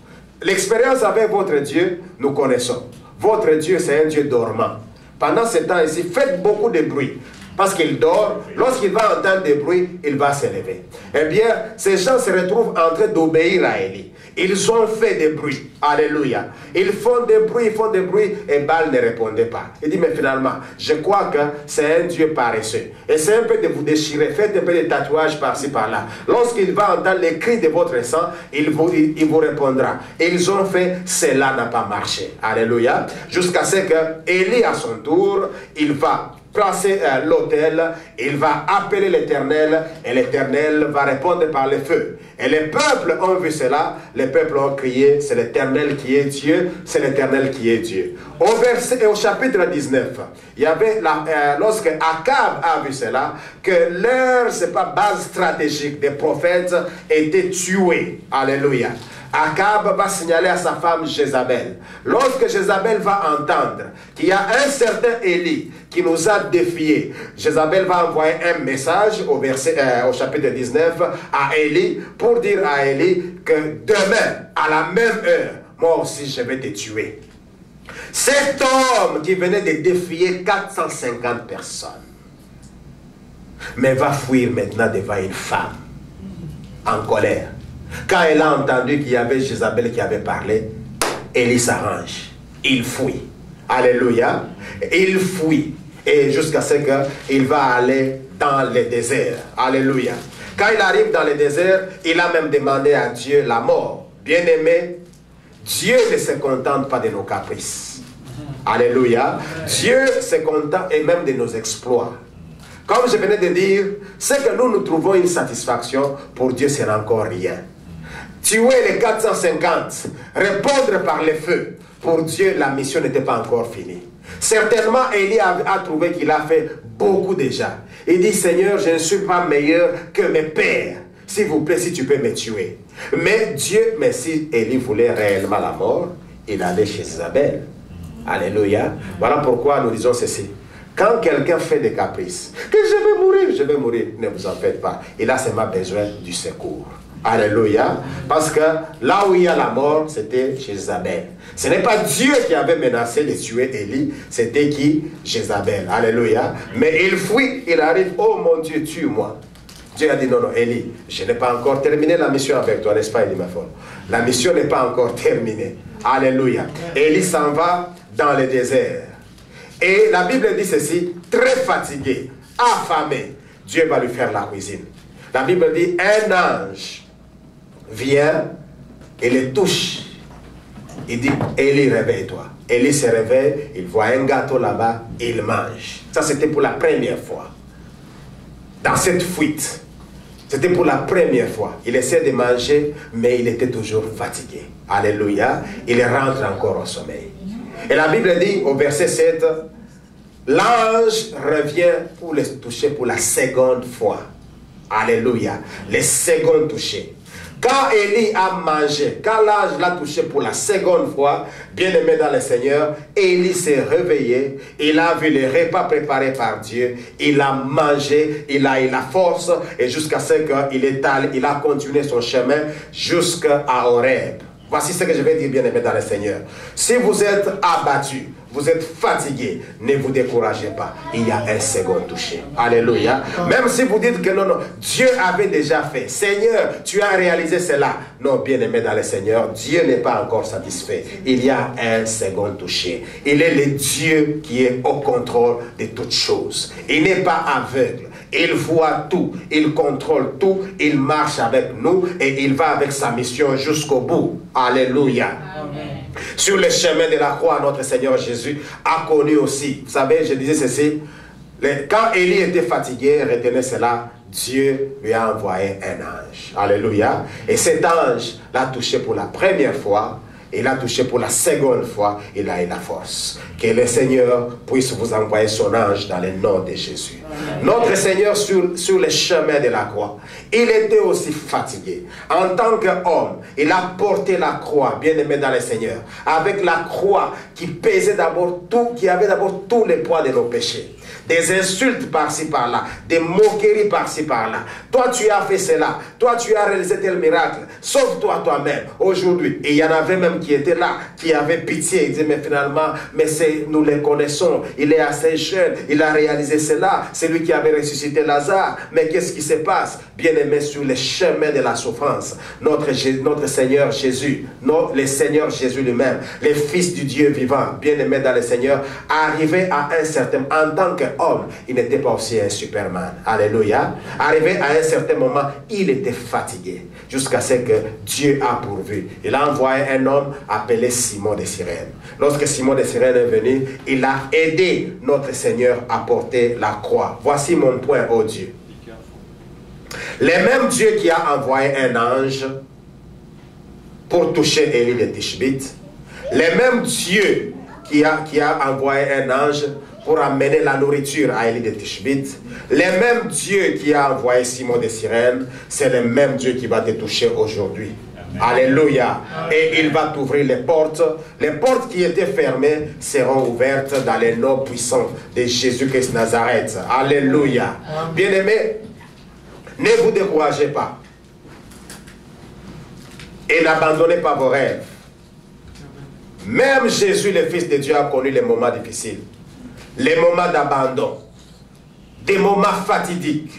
L'expérience avec votre Dieu, nous connaissons. Votre Dieu, c'est un Dieu dormant. Pendant ce temps ici, faites beaucoup de bruit. Parce qu'il dort, lorsqu'il va entendre des bruits, il va se lever. Eh bien, ces gens se retrouvent en train d'obéir à Élie. Ils ont fait des bruits. Alléluia. Ils font des bruits, et Baal ne répondait pas. Il dit, mais finalement, je crois que c'est un Dieu paresseux. Et c'est un peu de vous déchirer. Faites un peu de tatouages par-ci, par-là. Lorsqu'il va entendre les cris de votre sang, il vous répondra. Et ils ont fait, cela n'a pas marché. Alléluia. Jusqu'à ce que Élie, à son tour, il va placer l'autel, il va appeler l'Éternel, et l'Éternel va répondre par le feu. Et les peuples ont vu cela, les peuples ont crié, c'est l'Éternel qui est Dieu, c'est l'Éternel qui est Dieu. Au chapitre 19, il y avait, lorsque Akab a vu cela, que leur, c'est pas base stratégique des prophètes était tuée. Alléluia. Akab va signaler à sa femme Jézabel. Lorsque Jézabel va entendre qu'il y a un certain Élie qui nous a défiés, Jézabel va envoyer un message au chapitre 19 à Élie pour dire à Élie que demain, à la même heure, moi aussi je vais te tuer. Cet homme qui venait de défier 450 personnes, mais va fuir maintenant devant une femme en colère. Quand elle a entendu qu'il y avait Jézabel qui avait parlé, Élie s'arrange. Il fuit. Alléluia. Il fuit. Et jusqu'à ce qu'il va aller dans le désert. Alléluia. Quand il arrive dans le désert, il a même demandé à Dieu la mort. Bien-aimé, Dieu ne se contente pas de nos caprices. Alléluia. Dieu se contente et même de nos exploits. Comme je venais de dire, c'est que nous trouvons une satisfaction, pour Dieu ce n'est encore rien. Tuer les 450, répondre par le feu, pour Dieu la mission n'était pas encore finie. Certainement Élie a trouvé qu'il a fait beaucoup déjà. Il dit, Seigneur, je ne suis pas meilleur que mes pères. S'il vous plaît, si tu peux me tuer. Mais Dieu, mais si Élie voulait réellement la mort, il allait chez Isabelle. Alléluia. Voilà pourquoi nous disons ceci. Quand quelqu'un fait des caprices, que je vais mourir, ne vous en faites pas. Il a seulement besoin du secours. Alléluia. Parce que là où il y a la mort, c'était Jézabel. Ce n'est pas Dieu qui avait menacé de tuer Élie, c'était qui? Jézabel. Alléluia. Mais il fuit, il arrive, oh mon Dieu, tue-moi. Dieu a dit, non, non, Élie, je n'ai pas encore terminé la mission avec toi, n'est-ce pas, Élie, ma folle? La mission n'est pas encore terminée. Alléluia. Élie s'en va dans le désert. Et la Bible dit ceci, très fatigué, affamé, Dieu va lui faire la cuisine. La Bible dit, un ange vient et le touche. Il dit, Élie, réveille-toi. Élie se réveille, il voit un gâteau là-bas, il mange. Ça, c'était pour la première fois. Dans cette fuite, c'était pour la première fois. Il essaie de manger, mais il était toujours fatigué. Alléluia. Il rentre encore au sommeil. Et la Bible dit au verset 7, l'ange revient pour le toucher pour la seconde fois. Alléluia. Le second touché. Quand Élie a mangé, quand l'ange l'a touché pour la seconde fois, bien-aimé dans le Seigneur, Élie s'est réveillé, il a vu les repas préparés par Dieu, il a mangé, il a eu la force, et jusqu'à ce qu'il a continué son chemin jusqu'à Horeb. Voici ce que je vais dire, bien-aimé dans le Seigneur. Si vous êtes abattu, vous êtes fatigué, ne vous découragez pas. Il y a un second touché. Alléluia. Même si vous dites que non, non, Dieu avait déjà fait. Seigneur, tu as réalisé cela. Non, bien-aimé dans le Seigneur, Dieu n'est pas encore satisfait. Il y a un second touché. Il est le Dieu qui est au contrôle de toutes choses. Il n'est pas aveugle. Il voit tout, il contrôle tout, il marche avec nous et il va avec sa mission jusqu'au bout. Alléluia. Amen. Sur le chemin de la croix, notre Seigneur Jésus a connu aussi. Vous savez, je disais ceci, quand Élie était fatigué, retenez cela, Dieu lui a envoyé un ange. Alléluia. Et cet ange l'a touché pour la première fois Il a touché pour la seconde fois, il a eu la force. Que le Seigneur puisse vous envoyer son ange dans le nom de Jésus. Notre Seigneur sur le chemin de la croix, il était aussi fatigué. En tant qu'homme, il a porté la croix, bien aimé dans le Seigneur, avec la croix qui pesait d'abord tout, qui avait d'abord tous les poids de nos péchés. Des insultes par-ci par-là, des moqueries par-ci par-là. Toi tu as fait cela, toi tu as réalisé tel miracle, sauve-toi toi-même aujourd'hui. Et il y en avait même qui étaient là, qui avaient pitié, ils disaient mais finalement, mais nous les connaissons, il est assez jeune, il a réalisé cela, c'est lui qui avait ressuscité Lazare, mais qu'est-ce qui se passe? Bien aimé, sur les chemins de la souffrance, notre Seigneur Jésus, le Seigneur Jésus lui-même, le Fils du Dieu vivant, bien aimé dans le Seigneur, arrivé à un certain, en tant qu'homme, il n'était pas aussi un Superman. Alléluia. Arrivé à un certain moment, il était fatigué, jusqu'à ce que Dieu a pourvu. Il a envoyé un homme appelé Simon de Cyrène. Lorsque Simon de Cyrène est venu, il a aidé notre Seigneur à porter la croix. Voici mon point, ô Dieu. Le même Dieu qui a envoyé un ange pour toucher Élie de Tishbite, le même Dieu qui a envoyé un ange pour amener la nourriture à Élie de Tishbite, le même Dieu qui a envoyé Simon de Cyrène, c'est le même Dieu qui va te toucher aujourd'hui. Alléluia. Et il va t'ouvrir les portes. Les portes qui étaient fermées seront ouvertes dans le nom puissant de Jésus-Christ Nazareth. Alléluia. Bien-aimés, ne vous découragez pas. Et n'abandonnez pas vos rêves. Même Jésus, le Fils de Dieu, a connu les moments difficiles. Les moments d'abandon. Des moments fatidiques.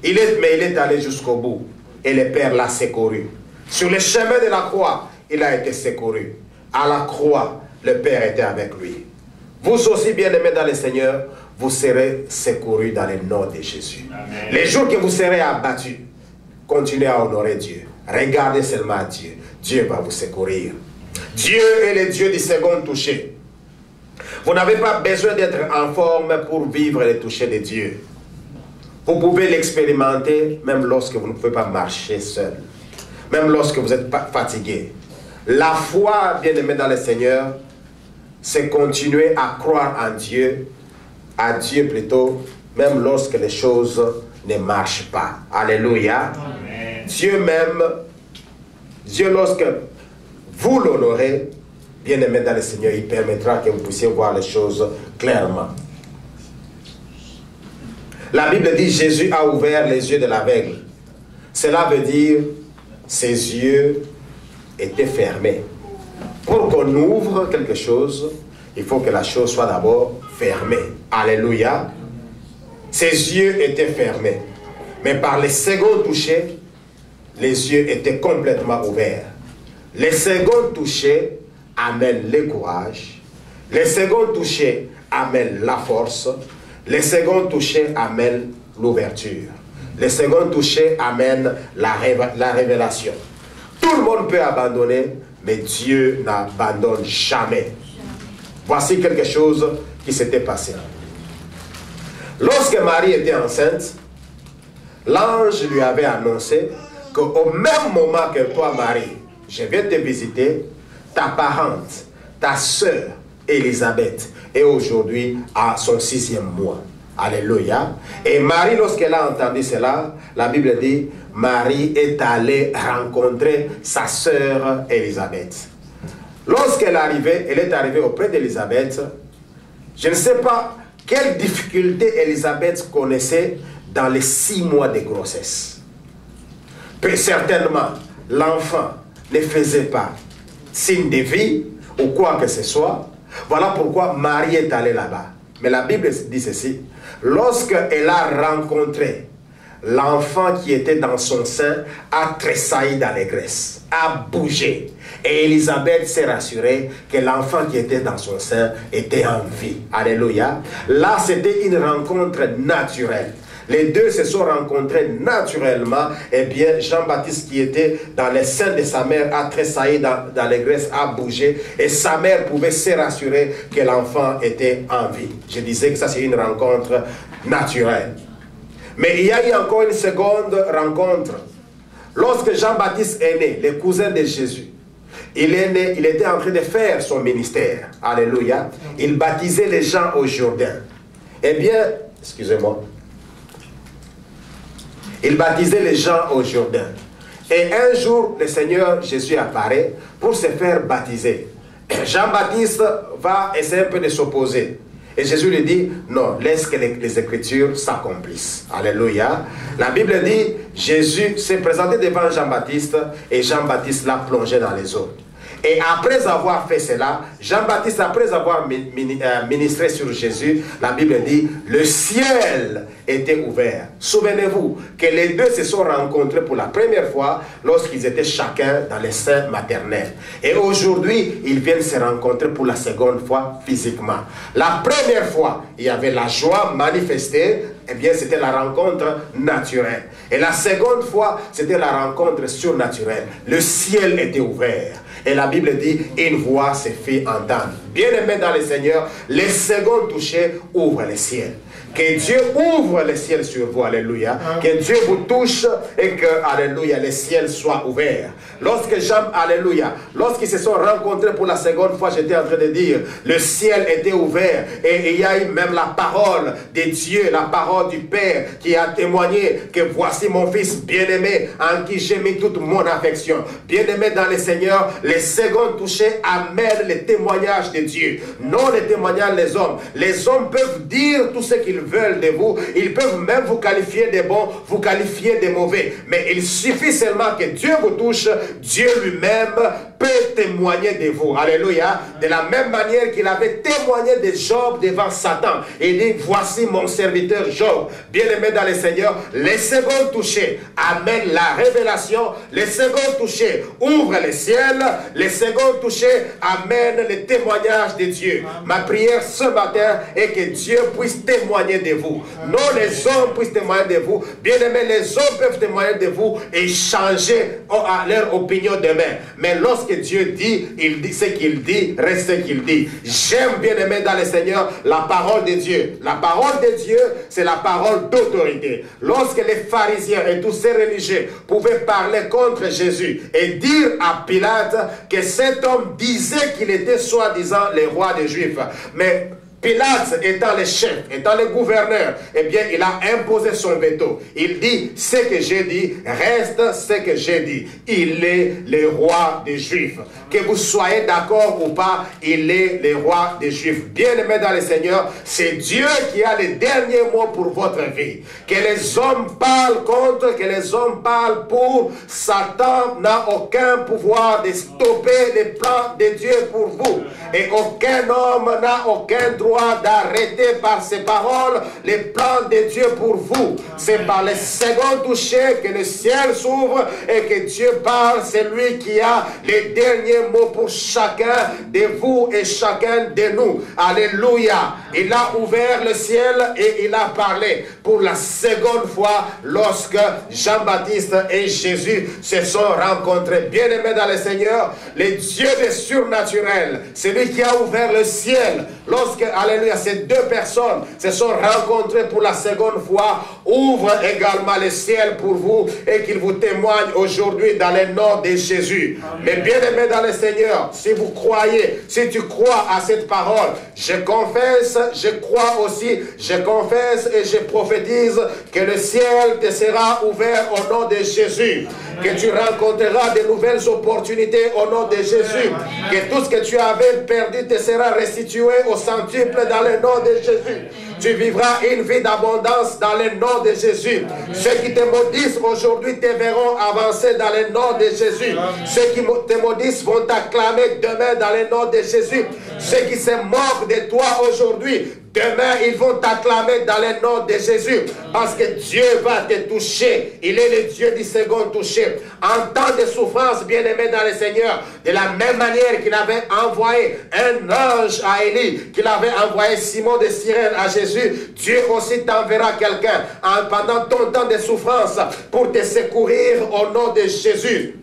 Mais il est allé jusqu'au bout. Et le Père l'a secouru. Sur le chemin de la croix, il a été secouru. À la croix, le Père était avec lui. Vous aussi, bien-aimés dans le Seigneur, vous serez secourus dans le nom de Jésus. Amen. Les jours que vous serez abattus, continuez à honorer Dieu. Regardez seulement à Dieu. Dieu va vous secourir. Dieu est le Dieu du second toucher. Vous n'avez pas besoin d'être en forme pour vivre le toucher de Dieu. Vous pouvez l'expérimenter même lorsque vous ne pouvez pas marcher seul. Même lorsque vous êtes fatigué. La foi, bien-aimé dans le Seigneur, c'est continuer à croire en Dieu, à Dieu plutôt, même lorsque les choses ne marchent pas. Alléluia. Amen. Dieu même, Dieu lorsque vous l'honorez, bien-aimé dans le Seigneur, il permettra que vous puissiez voir les choses clairement. La Bible dit Jésus a ouvert les yeux de l'aveugle. Cela veut dire ses yeux étaient fermés. Pour qu'on ouvre quelque chose, il faut que la chose soit d'abord fermée. Alléluia. Ses yeux étaient fermés. Mais par le second toucher, les yeux étaient complètement ouverts. Le second toucher amène le courage. Le second toucher amène la force. Le second toucher amène l'ouverture. Le second toucher amène la révélation. Tout le monde peut abandonner, mais Dieu n'abandonne jamais. Voici quelque chose qui s'était passé. Lorsque Marie était enceinte, l'ange lui avait annoncé qu'au même moment que toi, Marie, je vais te visiter, ta parente, ta sœur, Élisabeth, est aujourd'hui à son 6e mois. Alléluia. Et Marie, lorsqu'elle a entendu cela, la Bible dit, Marie est allée rencontrer sa sœur Élisabeth. Lorsqu'elle est arrivée auprès d'Élisabeth, je ne sais pas quelle difficulté Élisabeth connaissait dans les 6 mois de grossesse. Certainement, l'enfant ne faisait pas signe de vie ou quoi que ce soit. Voilà pourquoi Marie est allée là-bas. Mais la Bible dit ceci. Lorsqu'elle a rencontré l'enfant qui était dans son sein, a tressailli d'allégresse, a bougé. Et Élisabeth s'est rassurée que l'enfant qui était dans son sein était en vie. Alléluia. Là, c'était une rencontre naturelle. Les deux se sont rencontrés naturellement. Eh bien, Jean-Baptiste qui était dans les seins de sa mère a tressailli d'allégresse, a bougé. Et sa mère pouvait se rassurer que l'enfant était en vie. Je disais que ça c'est une rencontre naturelle. Mais il y a eu encore une seconde rencontre. Lorsque Jean-Baptiste est né, le cousin de Jésus, il était en train de faire son ministère. Alléluia. Il baptisait les gens au Jourdain. Eh bien, excusez-moi. Il baptisait les gens au Jourdain. Et un jour, le Seigneur Jésus apparaît pour se faire baptiser. Jean-Baptiste va essayer un peu de s'opposer. Et Jésus lui dit, non, laisse que les Écritures s'accomplissent. Alléluia. La Bible dit, Jésus s'est présenté devant Jean-Baptiste et Jean-Baptiste l'a plongé dans les eaux. Et après avoir fait cela, Jean-Baptiste, après avoir ministré sur Jésus, la Bible dit, le ciel était ouvert. Souvenez-vous que les deux se sont rencontrés pour la première fois lorsqu'ils étaient chacun dans les seins maternels. Et aujourd'hui, ils viennent se rencontrer pour la seconde fois physiquement. La première fois, il y avait la joie manifestée, eh bien c'était la rencontre naturelle. Et la seconde fois, c'était la rencontre surnaturelle. Le ciel était ouvert. Et la Bible dit, une voix se fit entendre. Bien-aimés dans le Seigneur, les seconds touchés ouvrent le ciel. Que Dieu ouvre le ciel sur vous, alléluia. Que Dieu vous touche et que, alléluia, le ciel soit ouvert. Lorsqu'ils se sont rencontrés pour la seconde fois, j'étais en train de dire, le ciel était ouvert et il y a eu même la parole de Dieu, la parole du Père qui a témoigné que voici mon fils bien-aimé en qui j'ai mis toute mon affection. Bien-aimé dans le Seigneur, les seconds touchés amènent le témoignage de Dieu, non le témoignage des hommes. Les hommes peuvent dire tout ce qu'ils veulent de vous, ils peuvent même vous qualifier de bons, vous qualifier de mauvais, mais il suffit seulement que Dieu vous touche, Dieu lui-même peut témoigner de vous. Alléluia. De la même manière qu'il avait témoigné de Job devant Satan. Il dit, voici mon serviteur Job. Bien-aimé dans le Seigneur, les seconds touchés amènent la révélation, les seconds touchés ouvrent le ciel, les seconds touchés amènent le témoignage de Dieu. Ma prière ce matin est que Dieu puisse témoigner de vous. Non, les hommes puissent témoigner de vous. Bien-aimés, les hommes peuvent témoigner de vous et changer leur opinion demain. Mais lorsque Dieu dit, il dit ce qu'il dit, reste ce qu'il dit. J'aime, bien-aimé dans le Seigneur, la parole de Dieu. La parole de Dieu, c'est la parole d'autorité. Lorsque les pharisiens et tous ces religieux pouvaient parler contre Jésus et dire à Pilate que cet homme disait qu'il était soi-disant le roi des Juifs, mais Pilate étant le chef, étant le gouverneur, eh bien il a imposé son veto. Il dit, ce que j'ai dit, reste ce que j'ai dit. Il est le roi des Juifs. Que vous soyez d'accord ou pas, il est le roi des Juifs. Bien-aimé dans le Seigneur, c'est Dieu qui a les derniers mots pour votre vie. Que les hommes parlent contre, que les hommes parlent pour, Satan n'a aucun pouvoir de stopper les plans de Dieu pour vous. Et aucun homme n'a aucun droit d'arrêter par ses paroles les plans de Dieu pour vous. C'est par les seconds touchés que le ciel s'ouvre et que Dieu parle. C'est lui qui a les derniers mots pour chacun de vous et chacun de nous. Alléluia. Il a ouvert le ciel et il a parlé pour la seconde fois lorsque Jean-Baptiste et Jésus se sont rencontrés. Bien-aimés dans le Seigneur, le Dieu des surnaturels, c'est lui qui a ouvert le ciel lorsque, alléluia, ces deux personnes se sont rencontrées pour la seconde fois, ouvre également le ciel pour vous et qu'il vous témoigne aujourd'hui dans le nom de Jésus. Amen. Mais bien aimé dans le Seigneur, si vous croyez, si tu crois à cette parole, je confesse, je crois aussi, je confesse et je prophétise que le ciel te sera ouvert au nom de Jésus. Que tu rencontreras de nouvelles opportunités au nom de Jésus. Que tout ce que tu avais perdu te sera restitué au centuple dans le nom de Jésus. Tu vivras une vie d'abondance dans le nom de Jésus. Ceux qui te maudissent aujourd'hui te verront avancer dans le nom de Jésus. Ceux qui te maudissent vont t'acclamer demain dans le nom de Jésus. Ceux qui se moquent de toi aujourd'hui, demain, ils vont t'acclamer dans le nom de Jésus. Parce que Dieu va te toucher. Il est le Dieu du second touché. En temps de souffrance, bien-aimé dans le Seigneur, de la même manière qu'il avait envoyé un ange à Élie, qu'il avait envoyé Simon de Cyrène à Jésus, Dieu aussi t'enverra quelqu'un pendant ton temps de souffrance pour te secourir au nom de Jésus.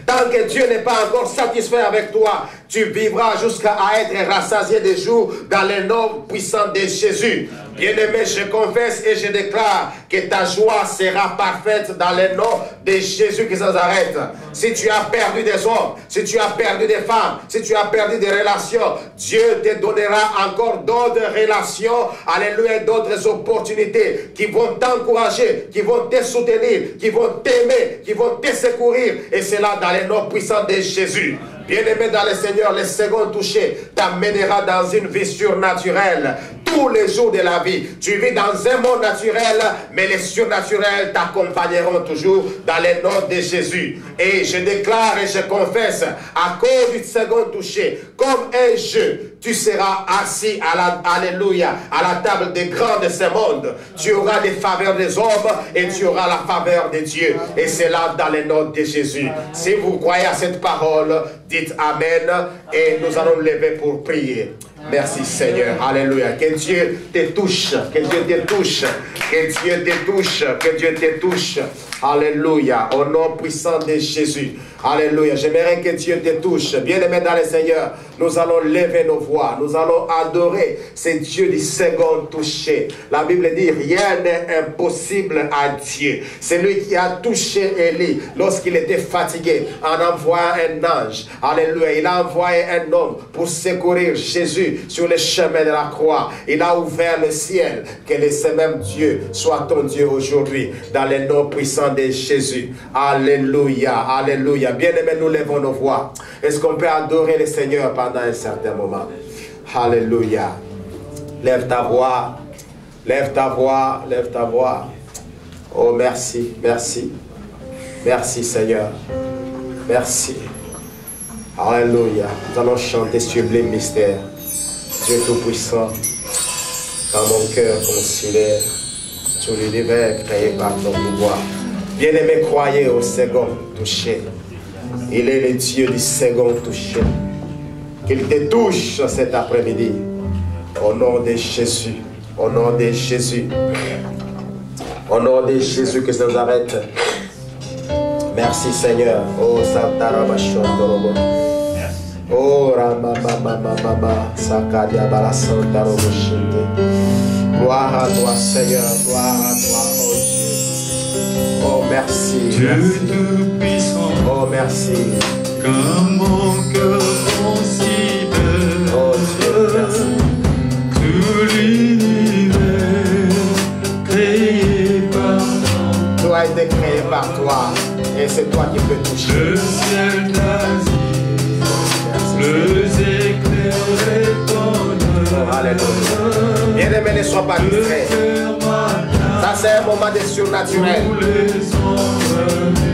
Tant que Dieu n'est pas encore satisfait avec toi, tu vivras jusqu'à être rassasié des jours dans le nom puissant de Jésus. Bien-aimé, je confesse et je déclare que ta joie sera parfaite dans le nom de Jésus-Christ de Nazareth. Si tu as perdu des hommes, si tu as perdu des femmes, si tu as perdu des relations, Dieu te donnera encore d'autres relations, alléluia, d'autres opportunités qui vont t'encourager, qui vont te soutenir, qui vont t'aimer, qui vont te secourir. Et c'est là dans le nom puissant de Jésus. Bien-aimé dans le Seigneur, le second toucher t'amènera dans une vie surnaturelle. Tous les jours de la vie, tu vis dans un monde naturel, mais les surnaturels t'accompagneront toujours dans le nom de Jésus. Et je déclare et je confesse, à cause du second toucher, comme un jeu, tu seras assis alléluia, à la table des grands de ce monde. Tu auras des faveurs des hommes et tu auras la faveur de Dieu. Et c'est là dans le nom de Jésus. Si vous croyez à cette parole, dites Amen et nous allons lever pour prier. Merci Seigneur, alléluia. Que Dieu te touche, que Dieu te touche, que Dieu te touche, que Dieu te touche. Alléluia, au nom puissant de Jésus. Alléluia, j'aimerais que Dieu te touche. Bien-aimé dans le Seigneur, nous allons lever nos voix, nous allons adorer ce Dieu du second toucher. La Bible dit, rien n'est impossible à Dieu. C'est lui qui a touché Élie lorsqu'il était fatigué en envoyant un ange. Alléluia, il a envoyé un homme pour secourir Jésus sur le chemin de la croix. Il a ouvert le ciel. Que ce même Dieu soit ton Dieu aujourd'hui dans le nom puissant de Jésus. Alléluia, alléluia. Bien-aimés, nous levons nos voix. Est-ce qu'on peut adorer le Seigneur pendant un certain moment? Alléluia. Lève ta voix. Lève ta voix. Lève ta voix. Oh, merci. Merci. Merci, Seigneur. Merci. Alléluia. Nous allons chanter sublime mystère. Dieu Tout-Puissant, dans mon cœur consulaire, tout l'univers créé par ton pouvoir. Bien-aimé, croyez au second toucher. Il est le Dieu du second toucher. Qu'il te touche cet après-midi. Au nom de Jésus. Au nom de Jésus. Au nom de Jésus que ça nous arrête. Merci Seigneur. Oh Santarabashondorobo. Oh Ramamamamama. Sakadia Balasanta Roboshinde. Gloire à toi Seigneur. Gloire à toi, oh Dieu. Oh merci. Dieu Merci. Tout-Puissant, Oh merci. comme mon cœur considère Oh Dieu, merci. tout l'univers créé par ton. Tout a été créé par toi et c'est toi qui peux toucher. Le ciel d'Asie, le éclair et ton Oh, alléluia. Bien-aimé, ne sois pas distrait. Ça c'est un moment de surnaturel.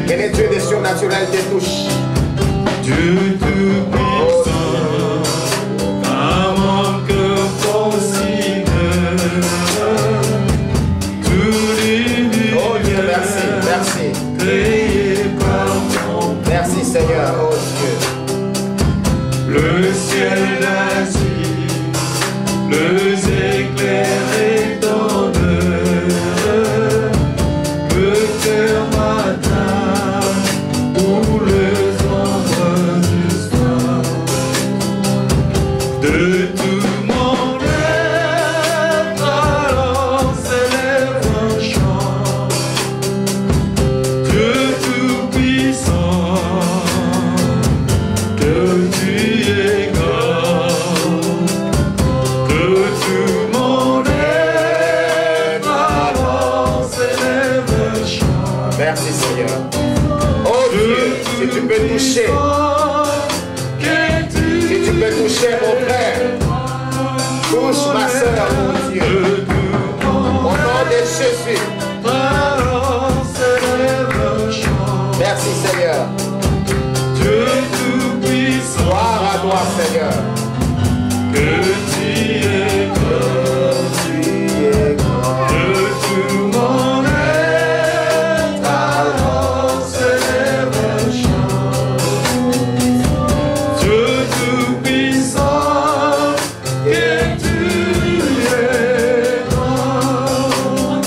Que les dieux des surnaturels te touchent. Dieu Tout-Puissant, à mon cœur considère tout l'univers Oh Dieu, merci, merci. créé par ton. Merci Seigneur, oh Dieu. Le ciel d'Asie, le éclair et ton heure, le cœur matin, où les ombres du soir, de tout mon être, alors s'élève un chant. Dieu Tout-Puissant, que tu es grand, que tout mon être, alors s'élève un chant. Merci Seigneur. Oh Dieu, si tu peux toucher, si tu peux toucher mon frère, touche ma soeur, mon Dieu. Au nom de Jésus. Merci Seigneur. Dieu Tout-Puissant, Gloire à toi Seigneur. que tu es grand, Tu es grand. que tout mon être, alors s'élève un chant. Dieu Tout-Puissant, que tu es grand,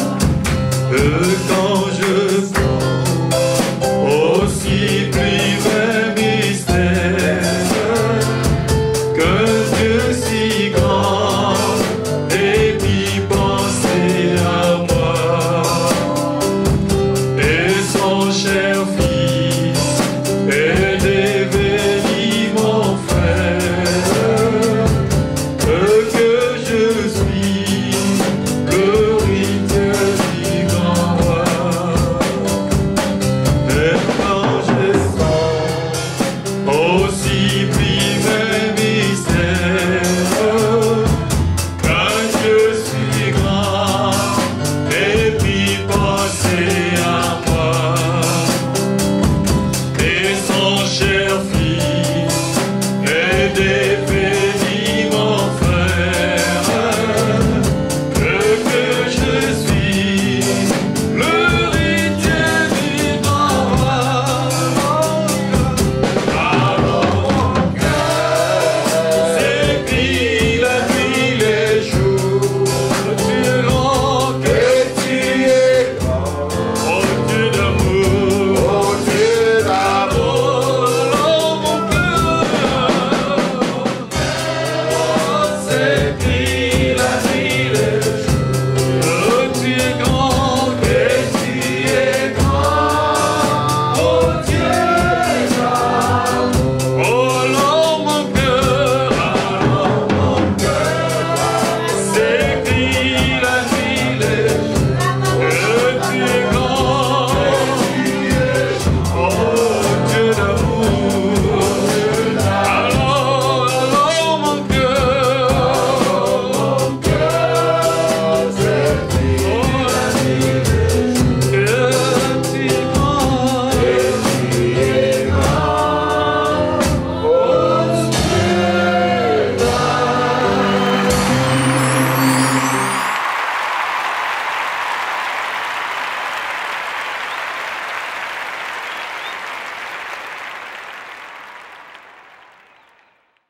que quand je prends aussi plus vrai mystère, que Dieu si grand et qui pense Alléluia.